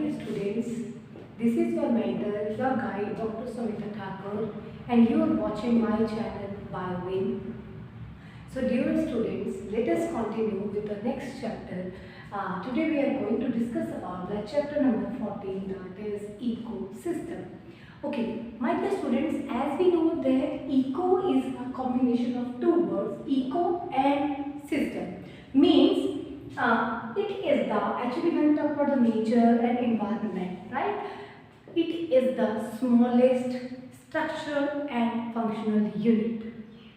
dear students, this is your mentor, your guide, Dr. Samita Thakur, and you are watching my channel BioWin. So dear students, let us continue with the next chapter. Today we are going to discuss about the chapter number 14, that is ecosystem. Okay, my dear students, as we know that eco is a combination of two words, eco and system. Means it is the, actually when we talk about the nature and environment, right? It is the smallest structural and functional unit,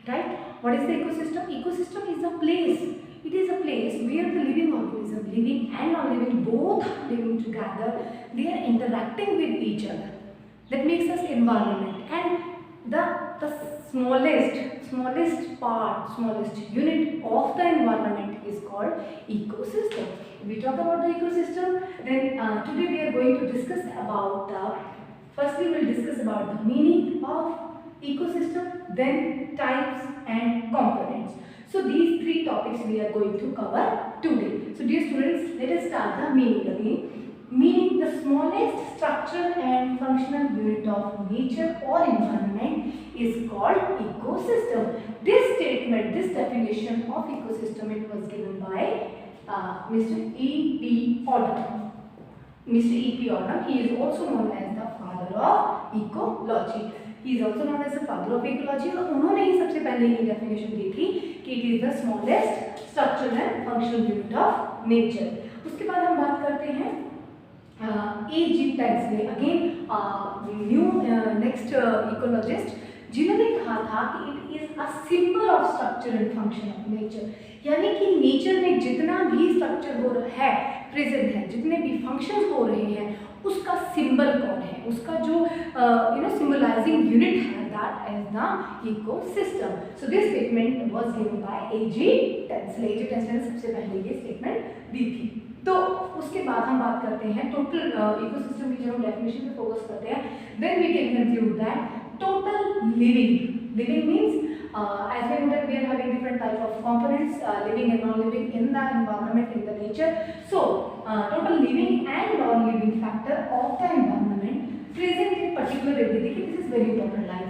right? What is the ecosystem? Ecosystem is a place. It is a place where the living organism, living and non-living, both are living together. They are interacting with each other. That makes us environment. And the smallest part, smallest unit of the environment is called ecosystem. If we talk about the ecosystem, then today we are going to discuss about firstly we will discuss about the meaning of ecosystem, then types and components. So these three topics we are going to cover today. So dear students, let us start the meaning again. Meaning, the smallest structural and functional unit of nature or environment is called ecosystem. This statement, this definition of ecosystem, it was given by Mr. E.P. Odum. Mr. E.P. Odum, he is also known as the father of ecology. He is also known as the father of ecology. और उन्होंने ही सबसे पहले ये definition दी थी कि it is the smallest structural and functional unit of nature. उसके बाद हम बात करते हैं A.G. Tansley, again new next ecologist, जिन्होंने कहा था कि it is a symbol of structure and function of nature. यानी कि नेचर में जितना भी स्ट्रक्चर हो रहा है, प्रेजेंट है, जितने भी फंक्शंस हो रहे हैं, उसका सिंबल कौन है, उसका जो सिंबलाइजिंग यूनिट है, that is the ecosystem. So this statement was given by A.G. Tansley. A.G. Tansley ने सबसे पहले ये स्टेटमेंट दी थी. तो उसके बाद हम बात करते हैं टोटल इकोसिस्टम की, जब हम डेफिनेशन पे फोकस करते हैं, then we can conclude that total living means as we know that we are having different type of components, living and non-living in the environment, in the nature. So total living and non-living factor of the environment present in particular area. देखिए, this is very important line.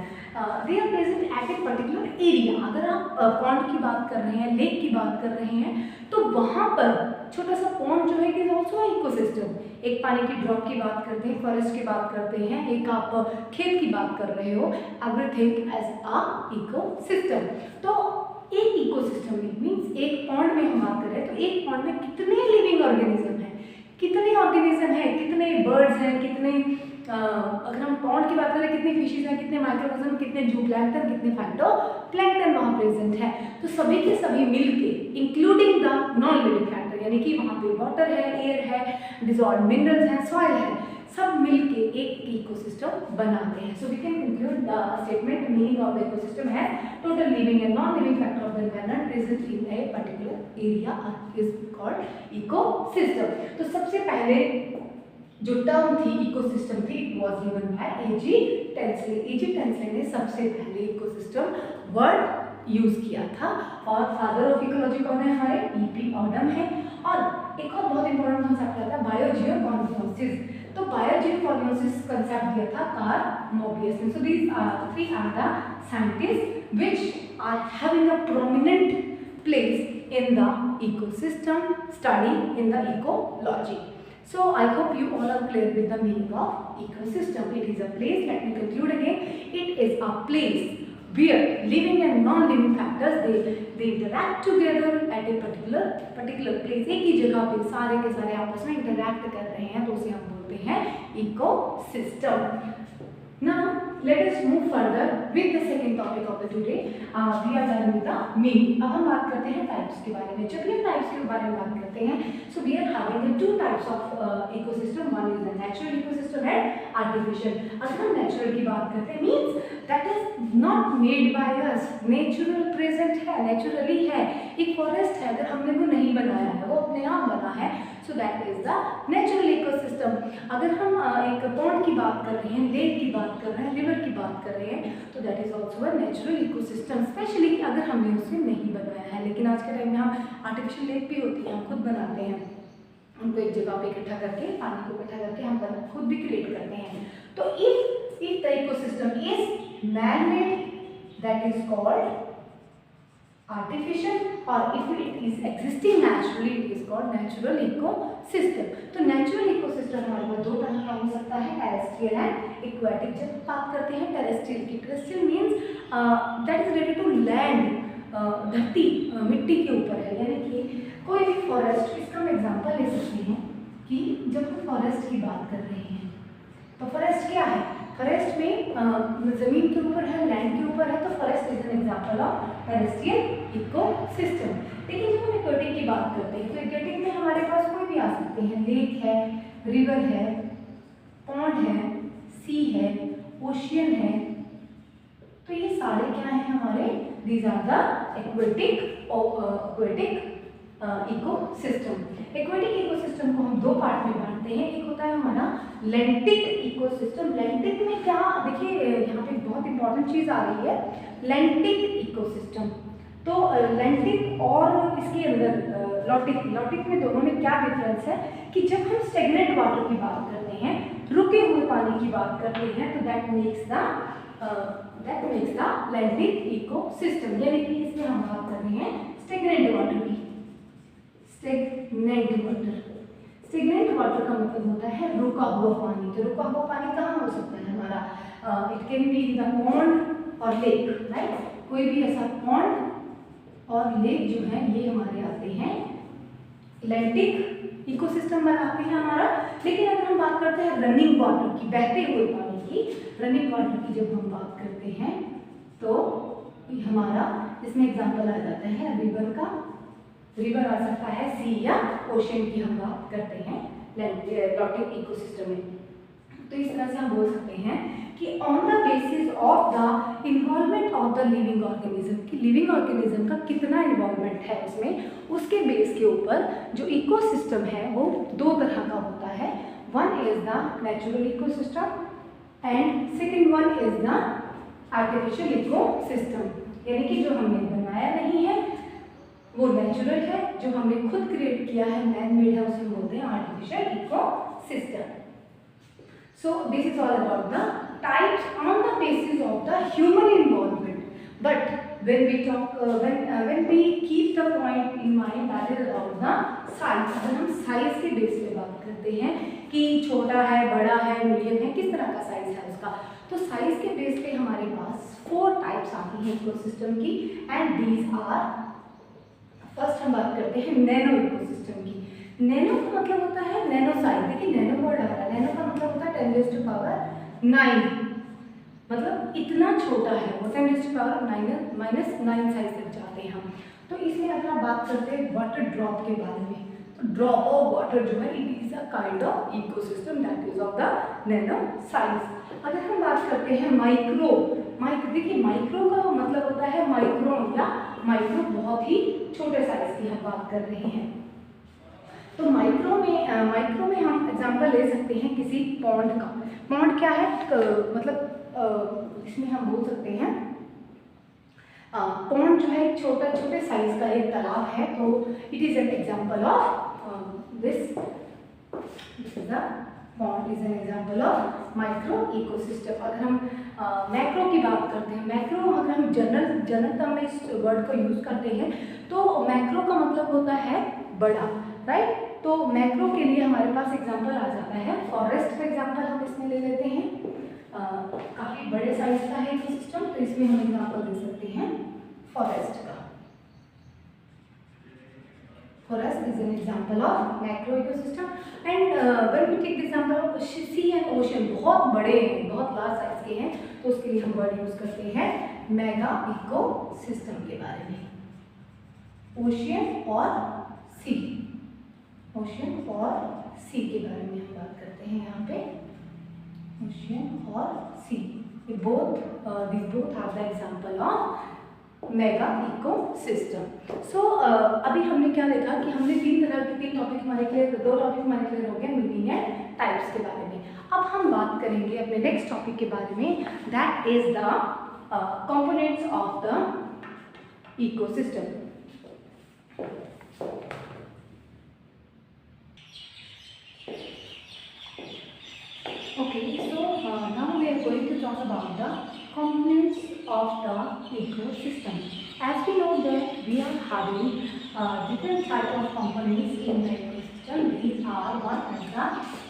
They are present at a particular area. अगर आप pond की बात कर रहे हैं, lake की बात कर रहे हैं, तो वहाँ पर छोटा सा पॉन्ड जो है इट इज ऑल्सो इकोसिस्टम. एक पानी की ड्रॉप की बात करते हैं, फॉरेस्ट की बात करते हैं, एक आप खेत की बात कर रहे हो, एवरीथिंग एज अ इकोसिस्टम. तो एक इकोसिस्टम में मीन्स एक पॉन्ड में हम बात कर रहे हैं, तो एक पॉन्ड में कितने लिविंग ऑर्गेनिज्म हैं, कितने ऑर्गेनिज्म हैं, कितने बर्ड्स हैं, कितने अगर हम पॉन्ड की बात करें, कितने फिशेज हैं, कितने माइक्रोऑर्गेनिज्म, कितने जूप्लैंक्टन, कितने फाइटोप्लैंक्टन वहाँ प्रेजेंट है. तो सभी के सभी मिलके including the non living factor, यानी कि वहाँ पे वाटर है, एयर है, डिसॉल्व्ड मिनरल्स हैं, सॉइल है, सब मिलके एक इकोसिस्टम बनाते हैं. So we can conclude the statement meaning of the ecosystem है total living and non living factor of the environment present in a particular area is called ecosystem. तो सबसे पहले जो टर्म थी इकोसिस्टम थी, it was given by A.G. Tansley. A.G. Tansley ने सबसे पहले इकोसिस्टम वर्ड यूज किया था. और फादर ऑफ इकोलॉजी कौन है हमारे? E.P. Odum है. और एक और बहुत इंपॉर्टेंट कॉन्सेप्ट आता है बायोजियोकॉन्योसिस. तो बायोजियोकॉन्योसिस कंसेप्ट दिया था कार्ल मोबियस ने. So these three are the scientist which are having a prominent place in the ecosystem study, in the ecology. So I hope you all are clear with the meaning of ecosystem. It is a place, let me conclude again, it is a place where living and non-living factors they interact together at a particular place. एक ही जगह पे सारे के सारे आपस में interact कर रहे हैं, तो उसे हम बोलते हैं ecosystem. Now let us move further with the second topic of the today. We are done with the meaning. अब हम बात करते हैं types के बारे में. जब हम types के बारे में बात करते हैं, so we are having the two types of ecosystem. One is the natural ecosystem and artificial. अगर हम natural की बात करते हैं, means that is not made by us. Natural present है, naturally है. एक forest है, अगर हमने वो नहीं बनाया है, वो अपने आप बना है. So that is the natural ecosystem. अगर हम एक पॉन्ड की बात कर रहे हैं, लेक की बात कर रहे हैं, रिवर की बात कर रहे हैं, तो that is also a natural ecosystem. Specially अगर हमने उसे नहीं बनाया है, लेकिन आज के टाइम में हम आर्टिफिशियल लेक भी होती है, हम खुद बनाते हैं. उनको एक जगह पे इकट्ठा करके, पानी को इकट्ठा करके हम खुद भी क्रिएट करते हैं। तो if the ecosystem is man-made, that is called artificial, or if it is existing naturally, it is called natural ecosystem। तो natural ecosystem हमारे पास दो तरह का हो सकता है, terrestrial and aquatic। जब बात करते हैं terrestrial की, terrestrial means that is related to land, धरती, मिट्टी के ऊपर है, यानी कि कोई भी फॉरेस्ट, इसका हम एग्जांपल ले सकते हैं कि जब हम फॉरेस्ट की बात कर रहे हैं तो फॉरेस्ट क्या है, फॉरेस्ट में जमीन के ऊपर है, लैंड के ऊपर है, तो forest is an example of terrestrial ecosystem. लेकिन जब हम एक्वेटिक की बात करते हैं तो एक्वेटिक में हमारे पास कोई भी आ सकते हैं, लेक है, रिवर है, पॉन्ड है, सी है, ओशियन है, तो ये सारे क्या हैं हमारे, these are the aquatic ecosystem. Aquatic ecosystem को हम दो पार्ट में बांटते हैं, एक होता है हमारा लैंटिक इकोसिस्टम। लैंटिक में क्या, देखिए यहाँ पे बहुत इंपॉर्टेंट चीज आ रही है, लैंटिक इकोसिस्टम। तो लैंटिक और इसके अंदर लॉटिक में दोनों में क्या डिफरेंस है कि जब हम स्टेगनेंट वाटर की बात करते हैं, रुके हुए पानी की बात करते हैं, तो that makes the lentic ecosystem, यानी कि इसमें हम बात कर रहे हैं स्टेगनेंट वाटर की। स्टेगनेंट वाटर का मतलब होता है रुका हुआ पानी। तो रुका हुआ पानी कहाँ हो सकता है हमारा, it can be in the pond और लेक, राइट। कोई भी ऐसा पॉन्ड और लेक जो है ये हमारे आते हैं लैंटिक इकोसिस्टम बनाते हैं हमारा। लेकिन अगर हम बात करते हैं रनिंग वाटर की, बहते हुए पानी की, रनिंग वाटर की जब हम बात करते हैं तो हमारा इसमें एग्जांपल आ जाता है रिवर का, रिवर आ सकता है, सी या ओशन की हम बात करते हैं लैंटिक इकोसिस्टम में। तो इस तरह से हम बोल सकते हैं कि on the basis of the involvement of the living organism, कि लिविंग ऑर्गेनिज्म का कितना इन्वॉल्वमेंट है उसमें, उसके बेस के ऊपर जो इकोसिस्टम है वो दो तरह का होता है। One is the natural ecosystem and second one is the artificial ecosystem, यानी कि जो हमने बनाया नहीं है वो नेचुरल है, जो हमने खुद क्रिएट किया है, मैन मेड है, उसे हम बोलते हैं artificial ecosystem. So this is all about the types on the basis of the human involvement. But when we talk when we keep the point in mind, that is about the size। अगर हम size के base पे बात करते हैं कि छोटा है, बड़ा है, मीडियम है, किस तरह का साइज है उसका, तो साइज के बेस पे हमारे पास 4 टाइप्स आती हैं इकोसिस्टम की, एंड दीज आर, फर्स्ट हम बात करते हैं नैनो इकोसिस्टम की। नैनो का मतलब होता है नैनो साइज। देखिए नैनो वर्ड आ रहा है, नैनो का मतलब होता है 10⁻⁹, मतलब इतना छोटा है वो, 10⁻⁻⁹ साइज तक जाते हैं हम। तो इसमें अगर आप बात करते हैं वाटर ड्रॉप के बारे में, तो ड्रॉप ऑफ वाटर जो है it is a kind of ecosystem that is of the nano size. अगर हम बात करते हैं माइक्रो, देखिए माइक्रो का मतलब होता है माइक्रोन या माइक्रो, बहुत ही छोटे साइज की हम बात कर रहे हैं। तो माइक्रो में हम एग्जांपल ले सकते हैं किसी पॉन्ड का। पॉन्ड क्या है, मतलब इसमें हम बोल सकते हैं पॉन्ड जो है छोटे साइज का एक तालाब है, तो it is an example of this pond is an example of micro ecosystem. अगर हम मैक्रो की बात करते हैं, मैक्रो अगर हम जनरल टर्म में इस वर्ड को यूज करते हैं तो मैक्रो का मतलब होता है बड़ा, राइट। तो मैक्रो के लिए हमारे पास एग्जांपल आ जाता है फॉरेस्ट का एग्जांपल हम इसमें ले लेते हैं। काफी बड़े साइज का है इकोसिस्टम, तो इसमें हम एग्जांपल दे सकते हैं फॉरेस्ट का। Forest is an example of macro ecosystem and when we take the example of sea and ocean, बहुत बड़े हैं, बहुत लार्ज साइज के हैं, तो उसके लिए हम वर्ड यूज करते हैं मेगा इकोसिस्टम के बारे में। ओशियन और सी, ओशियन और सी के बारे में हम बात करते हैं यहाँ पे। ओशियन और सी, ये both are the example of mega ecosystem. So अभी हमने क्या देखा कि हमने तीन टॉपिक हमारे क्लियर, 2 टॉपिक हमारे क्लियर हो गए, मीनिंग एंड टाइप्स के बारे में। अब हम बात करेंगे अपने नेक्स्ट टॉपिक के बारे में, that is the components of the ecosystem. Okay, so now we are going to talk about the components of the ecosystem. As we know that we are having different type of components in the ecosystem. These are one is the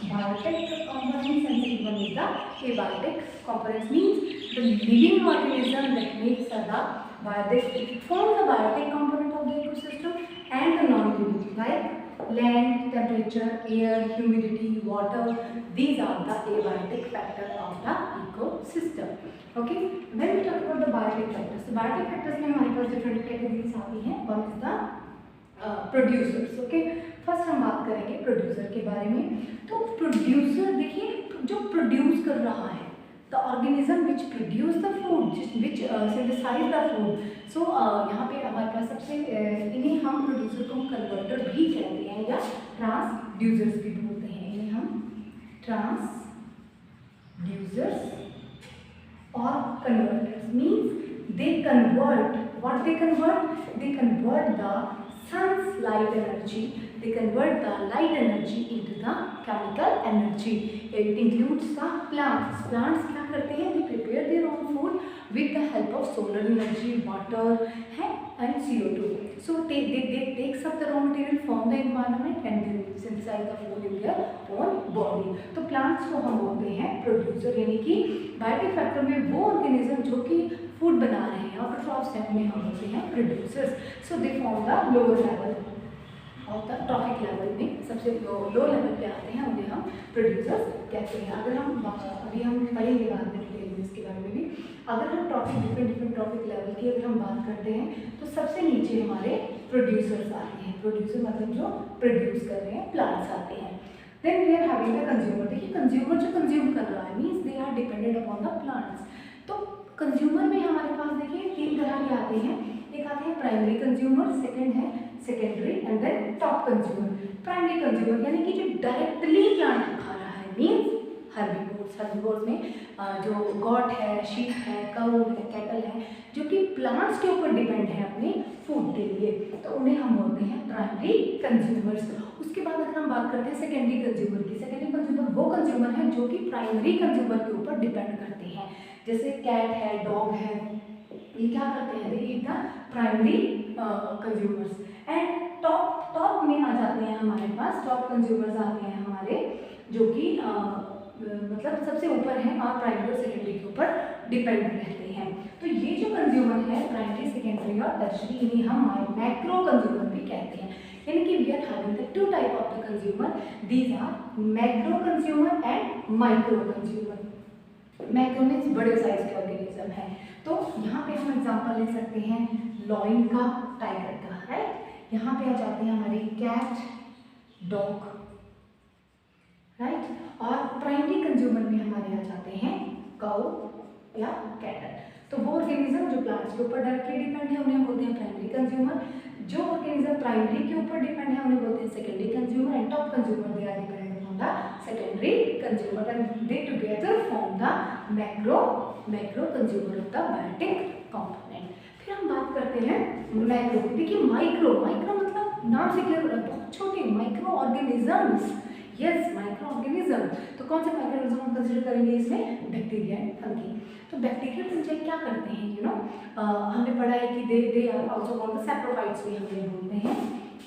biotic components and second one is the abiotic components. Means the living organism that makes the biotic, it forms the biotic component of the ecosystem and the non-living like land, temperature, air, humidity, water. These are the abiotic factor of the ecosystem. Okay. When we talk about the biotic factors, so biotic factors में हमारे पास different categories आती हैं. One is the producers. Okay. First हम बात करेंगे producer के बारे में. तो प्रोड्यूसर देखिए जो प्रोड्यूस कर रहा है, the organism which produce the food, which synthesize the food. So यहाँ पे हमारे पास सबसे इन्हें हम प्रोड्यूसर को कन्वर्टर भी कहते हैं या ट्रांसड्यूसर्स भी बोलते हैं. इन्हें हम ट्रांसड्यूसर्स और converters means they convert what they convert the sun's light energy, they convert the light energy into the chemical energy. It includes the plants. Plants क्या करते हैं? They prepare their own food with the help of solar energy, water and CO2. So they take up the raw material from the environment and they synthesize the food in their own body. तो plants को हम बोलते हैं producer, यानी कि biotic factor में वो organism जो कि फूड बना रहे हैं और ट्रॉफ्स हैं उन्हें हम बोलते हैं producers. So they form the lower level और द ट्रॉफिक लेवल में सबसे लो लेवल पे आते हैं, उन्हें हम प्रोड्यूसर्स कहते हैं. अगर हम अभी हम पढ़ेंगे बाद में इसके बारे में भी. अगर हम डिफरेंट ट्रॉफिक लेवल की अगर हम बात करते हैं तो सबसे नीचे हमारे प्रोड्यूसर्स आते हैं. प्रोड्यूसर मतलब जो प्रोड्यूस कर रहे हैं, प्लांट्स आते हैं. Then we are having the consumer. देखिए कंज्यूमर जो कंज्यूम कर रहा है means they are dependent upon the plants. तो कंज्यूमर में हमारे पास देखिए तीन तरह के आते हैं. एक आते हैं प्राइमरी कंज्यूमर, सेकंड है secondary and then top consumer. Primary consumer यानी कि जो डायरेक्टली प्लांट को खा रहा है मीन्स हर्बीवोर्स में जो गॉट है, शीप है, काऊ है, कैटल है, जो कि प्लांट्स के ऊपर डिपेंड है अपने फूड के लिए, तो उन्हें हम बोलते हैं प्राइमरी कंज्यूमर्स. उसके बाद अगर हम बात करते हैं सेकेंडरी कंज्यूमर की. सेकेंडरी कंज्यूमर वो कंज्यूमर है जो कि प्राइमरी कंज्यूमर के ऊपर डिपेंड करते हैं. जैसे कैट है, डॉग है, ये क्या करते हैं? They eat the primary consumers. And top में आ जाते हैं हमारे पास टॉप कंज्यूमर्स आते हैं हमारे जो कि मतलब सबसे ऊपर हैं और प्राइमरी और सेकेंडरी के ऊपर डिपेंड रहते हैं. तो ये जो कंज्यूमर है प्राइमरी, सेकेंडरी और टर्शरी, इन्हें हम मैक्रो कंज्यूमर भी कहते हैं. यानी कि we are having the two type of the consumer. These are macro consumer and micro consumer. Macro means बड़े साइज के ऑर्गेनिज्म है. तो यहाँ पे हम एग्जांपल ले सकते हैं लॉइन का, टाइगर का, राइट. यहाँ पे आ जाते हैं हमारे कैट, डॉग, राइट. और प्राइमरी कंज्यूमर में हमारे आ जाते हैं काऊ या कैटल. तो वो ऑर्गेनिज्म जो प्लांट्स के ऊपर डायरेक्टली डिपेंड है उन्हें बोलते हैं प्राइमरी कंज्यूमर. जो ऑर्गेनिज्म प्राइमरी के ऊपर डिपेंड है उन्हें बोलते हैं secondary consumer. And top consumer they are dependent on the secondary consumer and they together form the macro consumer of the biotic component. फिर हम बात करते हैं मैक्रो. देखिए माइक्रो मतलब नाम से क्लियर बहुत छोटे microorganisms. Yes, microorganism. तो कौन से माइक्रो ऑर्गेनिज्म हम कंसिडर करेंगे इसमें? Bacteria and fungi. तो बैक्टीरिया फंगी क्या करते हैं? हमने पढ़ा है कि they are also called the saprophytes भी हम इन्हें बोलते हैं.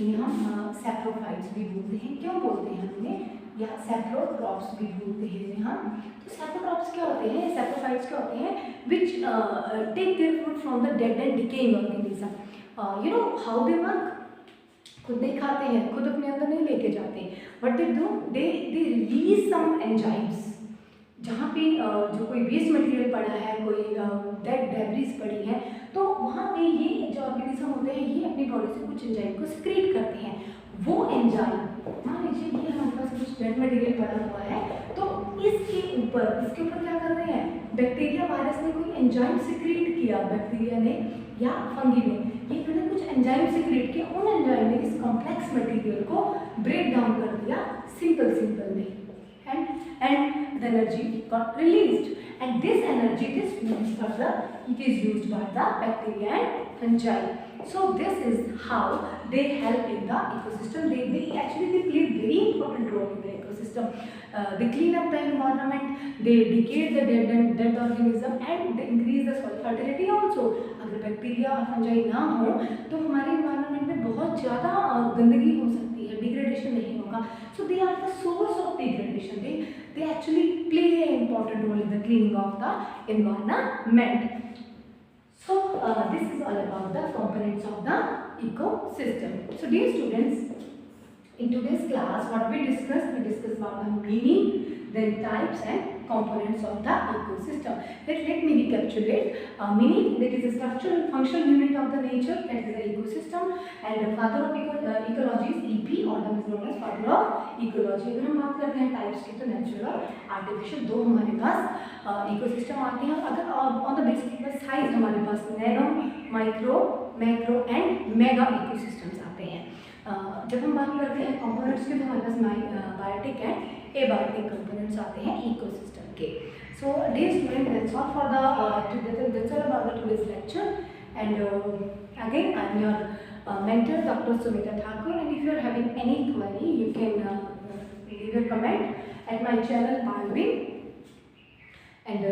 इन्हें हम सैप्रोफाइट्स भी बोलते हैं. क्यों बोलते हैं हमने? या सैप्रोट्रॉप्स भी बोलते हैं इन्हें हम. तो सैप्रोट्रॉप्स क्या होते हैं? सैप्रोफाइट्स क्या होते हैं? Which take their food from the dead and decaying organism. You know how they work? खुद नहीं खाते हैं, खुद अपने अंदर नहीं लेके जाते. But they do they release some enzymes. जहाँ पे जो कोई वेस्ट मटेरियल पड़ा है, कोई डेड डेब्रिस पड़ी है, तो वहाँ पे ये जो ऑर्गेनिज्म होते हैं ये अपनी बॉडी से कुछ एंजाइम को सिक्रीट करते हैं. वो एंजाइम, मान लीजिए कि हमारे पास कुछ डेड मटेरियल पड़ा हुआ है, तो इसके ऊपर क्या कर रहे हैं? बैक्टीरिया वायरस ने कोई एंजाइम सिक्रीट किया, बैक्टीरिया ने या फंगी ने, ये इन्होंने कुछ एंजाइम सिक्रीट किया. उन एंजाइम ने इस कॉम्प्लेक्स मटेरियल को ब्रेक डाउन कर दिया सिंपल में, and the energy got released, and this energy, this means further, it is used by the bacteria and fungi. So this is how they help in the ecosystem. They actually they play very important role in the ecosystem. They clean up the environment, they decay the dead organism, and they increase the soil fertility also. अगर bacteria और fungi ना हो तो हमारे environment में बहुत ज़्यादा गंदगी हो सकती है, डिग्रेडेशन नहीं होगा. So they are the source of degradation. They actually play an important role in the cleaning of the environment. So this is all about the components of the ecosystem. So dear students, in today's class what we discussed about the meaning, then types and components of the ecosystem. Let me recapitulate. Meaning, that is a structural and functional unit of the nature, that is the ecosystem, and the father of ecology is EP, or is known as father of ecology. अगर हम बात करते हैं types की तो natural और artificial दो हमारे पास इकोसिस्टम आते हैं. अगर on the basis of size हमारे पास nano, micro, macro and mega ecosystems आते हैं. जब हम बात करते हैं कंपोनेंट्स की तो हमारे पास बायोटिक एंड एबायोटिक कंपोनेंट्स आते हैं इकोसिस्टम के. So dear student, that's all for that's all about the today's lecture, and again I'm your mentor Dr. Sumita Thakur, and if you are having any query you can leave a comment at my channel Bioin, and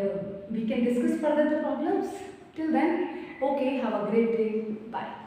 we can discuss further the problems. Till then, okay, have a great day, bye.